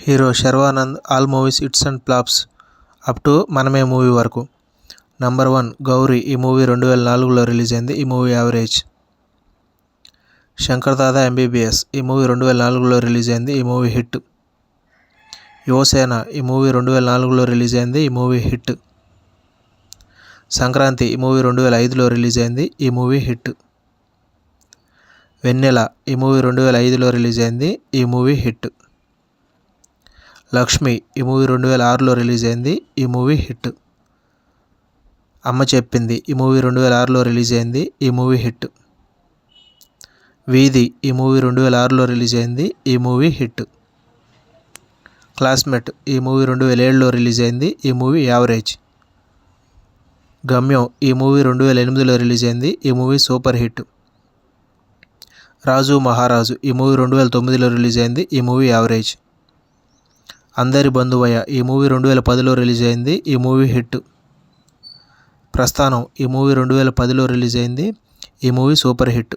Hero Sharwanand. All movies hits and flops up to మనమే movie వరకు. Number 1 Gauri. ఈ movie 2004లో release అయింది. ఈ movie average. Shankar Dada MBBS. ఈ మూవీ 2004లో రిలీజ్ అయింది. ఈ మూవీ హిట్. యువసేన. ఈ మూవీ 2004లో రిలీజ్ అయింది. ఈ మూవీ హిట్. సంక్రాంతి. ఈ మూవీ 2005లో రిలీజ్ అయింది. ఈ మూవీ హిట్. వెన్నెల. ఈ మూవీ 2005లో రిలీజ్ అయింది. ఈ మూవీ హిట్. లక్ష్మి. ఈ మూవీ 2006లో రిలీజ్ అయింది. ఈ మూవీ హిట్. అమ్మ చెప్పింది. ఈ మూవీ 2006లో రిలీజ్ అయింది. ఈ మూవీ హిట్. వీధి. ఈ మూవీ 2006లో రిలీజ్ అయింది. ఈ మూవీ హిట్. క్లాస్మేట్. ఈ మూవీ 2007లో రిలీజ్ అయింది. ఈ మూవీ యావరేజ్. గమ్యం. ఈ మూవీ 2008లో రిలీజ్ అయింది. ఈ మూవీ సూపర్ హిట్. రాజు మహారాజు. ఈ మూవీ 2009లో రిలీజ్ అయింది. ఈ మూవీ యావరేజ్. అందరి బంధువయ్య. ఈ మూవీ 2010లో రిలీజ్ అయింది. ఈ మూవీ హిట్. ప్రస్థానం. ఈ మూవీ 2010లో రిలీజ్ అయింది. ఈ మూవీ సూపర్ హిట్.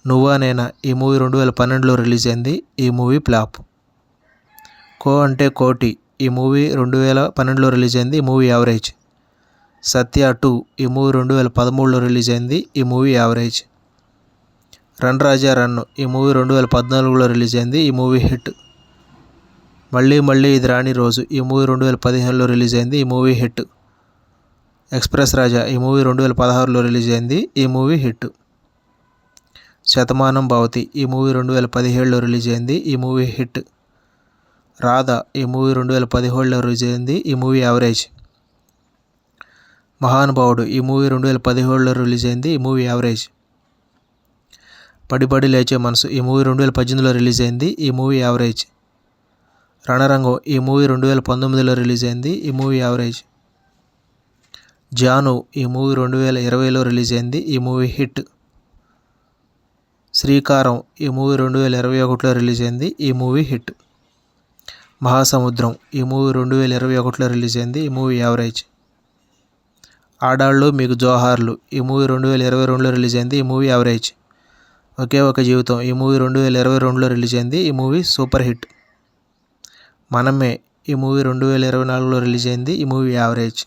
నువ్వా నేనా. ఈ మూవీ 2012లో రిలీజ్ అయింది. ఈ మూవీ ఫ్లాప్. కో అంటే కోటి. ఈ మూవీ 2012లో రిలీజ్ అయింది. ఈ మూవీ యావరేజ్. సత్య 2. ఈ మూవీ 2013లో రిలీజ్ అయింది. ఈ మూవీ యావరేజ్. రన్ రాజా రన్. ఈ మూవీ 2014లో రిలీజ్ అయింది. ఈ మూవీ హిట్. మళ్ళీ మళ్ళీ ఇది రాని రోజు. ఈ మూవీ 2015లో రిలీజ్ అయింది. ఈ మూవీ హిట్. ఎక్స్ప్రెస్ రాజా. ఈ మూవీ 2016లో రిలీజ్ అయింది. ఈ మూవీ హిట్. శతమానం భవతి. ఈ మూవీ 2017లో రిలీజ్ అయింది. ఈ మూవీ హిట్. రాధ. ఈ మూవీ 2017లో రిలీజ్ అయింది. ఈ మూవీ యావరేజ్. మహానుభావుడు. ఈ మూవీ 2017లో రిలీజ్ అయింది. ఈ మూవీ యావరేజ్. పడి పడి లేచే మనసు. ఈ మూవీ 2018లో రిలీజ్ అయింది. ఈ మూవీ యావరేజ్. రణరంగం. ఈ మూవీ 2019లో రిలీజ్ అయింది. ఈ మూవీ యావరేజ్. జాను. ఈ మూవీ 2020లో రిలీజ్ అయింది. ఈ మూవీ హిట్. శ్రీకారం. ఈ మూవీ 2021లో రిలీజ్ అయింది. ఈ మూవీ హిట్. మహాసముద్రం. ఈ మూవీ 2021లో రిలీజ్ అయింది. ఈ మూవీ యావరేజ్. ఆడాళ్ళు మీకు జోహార్లు. ఈ మూవీ 2022లో రిలీజ్ అయింది. ఈ మూవీ యావరేజ్. ఒకే ఒక జీవితం. ఈ మూవీ 2022లో రిలీజ్ అయింది. ఈ మూవీ సూపర్ హిట్. మనమే. ఈ మూవీ 2024లో రిలీజ్ అయింది. ఈ మూవీ యావరేజ్.